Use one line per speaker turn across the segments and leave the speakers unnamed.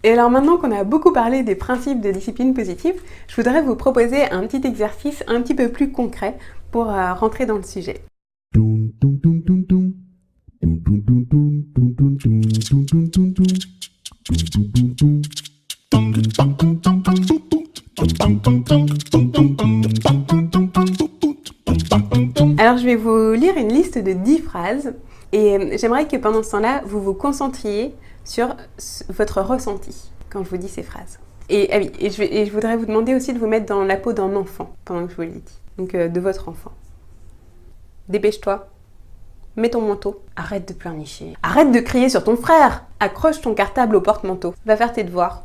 Et alors maintenant qu'on a beaucoup parlé des principes de discipline positive, je voudrais vous proposer un petit exercice un petit peu plus concret pour rentrer dans le sujet. Alors je vais vous lire une liste de 10 phrases et j'aimerais que pendant ce temps-là, vous vous concentriez sur votre ressenti quand je vous dis ces phrases. Et je voudrais vous demander aussi de vous mettre dans la peau d'un enfant pendant que je vous les dis, donc de votre enfant. Dépêche-toi, mets ton manteau, arrête de pleurnicher, arrête de crier sur ton frère, accroche ton cartable au porte-manteau, va faire tes devoirs,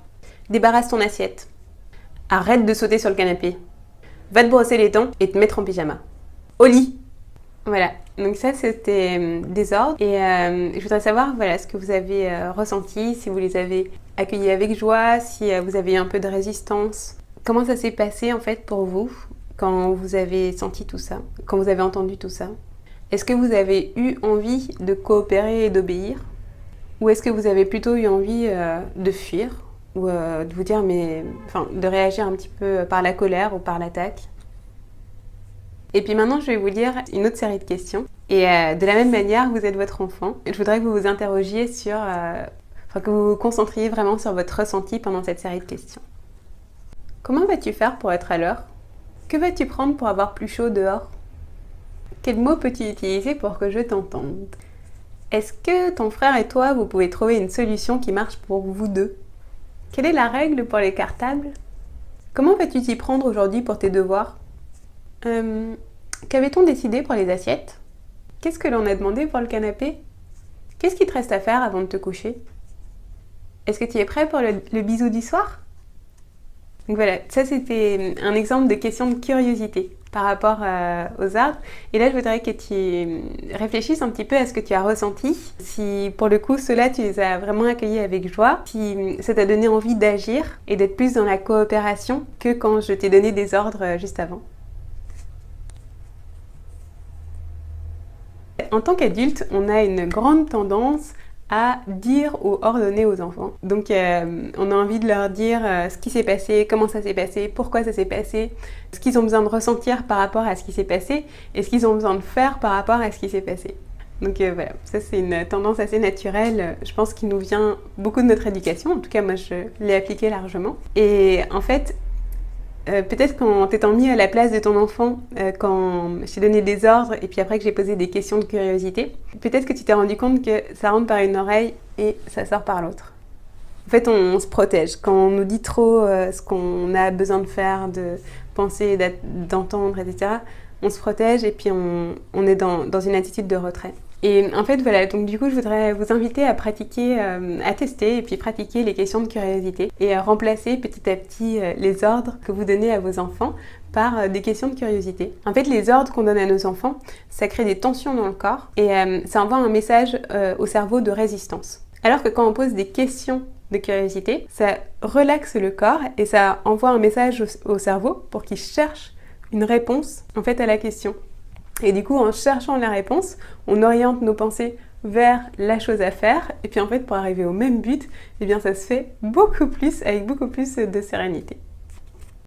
débarrasse ton assiette, arrête de sauter sur le canapé, va te brosser les dents et te mettre en pyjama. Au lit. Voilà, donc ça c'était des ordres et je voudrais savoir ce que vous avez ressenti, si vous les avez accueillis avec joie, si vous avez un peu de résistance. Comment ça s'est passé en fait pour vous quand vous avez senti tout ça, quand vous avez entendu tout ça? Est-ce que vous avez eu envie de coopérer et d'obéir? Ou est-ce que vous avez plutôt eu envie de fuir? Ou de vous dire de réagir un petit peu par la colère ou par l'attaque? Et puis maintenant, je vais vous lire une autre série de questions. Et de la même manière, vous êtes votre enfant. Je voudrais que vous vous interrogiez que vous vous concentriez vraiment sur votre ressenti pendant cette série de questions. Comment vas-tu faire pour être à l'heure? Que vas-tu prendre pour avoir plus chaud dehors? Quels mots peux-tu utiliser pour que je t'entende? Est-ce que ton frère et toi, vous pouvez trouver une solution qui marche pour vous deux? Quelle est la règle pour les cartables? Comment vas-tu t'y prendre aujourd'hui pour tes devoirs? Qu'avait-on décidé pour les assiettes? Qu'est-ce que l'on a demandé pour le canapé? Qu'est-ce qu'il te reste à faire avant de te coucher? Est-ce que tu es prêt pour le bisou du soir? Donc voilà, ça c'était un exemple de question de curiosité par rapport aux arbres. Et là, je voudrais que tu réfléchisses un petit peu à ce que tu as ressenti. Si pour le coup, ceux-là, tu les as vraiment accueillis avec joie, si ça t'a donné envie d'agir et d'être plus dans la coopération que quand je t'ai donné des ordres juste avant. En tant qu'adulte, on a une grande tendance à dire ou ordonner aux enfants. Donc on a envie de leur dire ce qui s'est passé, comment ça s'est passé, pourquoi ça s'est passé, ce qu'ils ont besoin de ressentir par rapport à ce qui s'est passé et ce qu'ils ont besoin de faire par rapport à ce qui s'est passé. Donc voilà, ça c'est une tendance assez naturelle, je pense qui nous vient beaucoup de notre éducation, en tout cas moi je l'ai appliquée largement. Et en fait, peut-être qu'en t'étant mis à la place de ton enfant, quand je t'ai donné des ordres et puis après que j'ai posé des questions de curiosité, peut-être que tu t'es rendu compte que ça rentre par une oreille et ça sort par l'autre. En fait, on se protège. Quand on nous dit trop ce qu'on a besoin de faire, de penser, d'entendre, etc., on se protège et puis on est dans une attitude de retrait. Et en fait, voilà, donc du coup, je voudrais vous inviter à pratiquer, à tester et puis pratiquer les questions de curiosité et à remplacer petit à petit les ordres que vous donnez à vos enfants par des questions de curiosité. En fait, les ordres qu'on donne à nos enfants, ça crée des tensions dans le corps et ça envoie un message au cerveau de résistance. Alors que quand on pose des questions de curiosité, ça relaxe le corps et ça envoie un message au cerveau pour qu'il cherche une réponse en fait à la question. Et du coup, en cherchant la réponse, on oriente nos pensées vers la chose à faire. Et puis en fait, pour arriver au même but, eh bien ça se fait beaucoup plus, avec beaucoup plus de sérénité.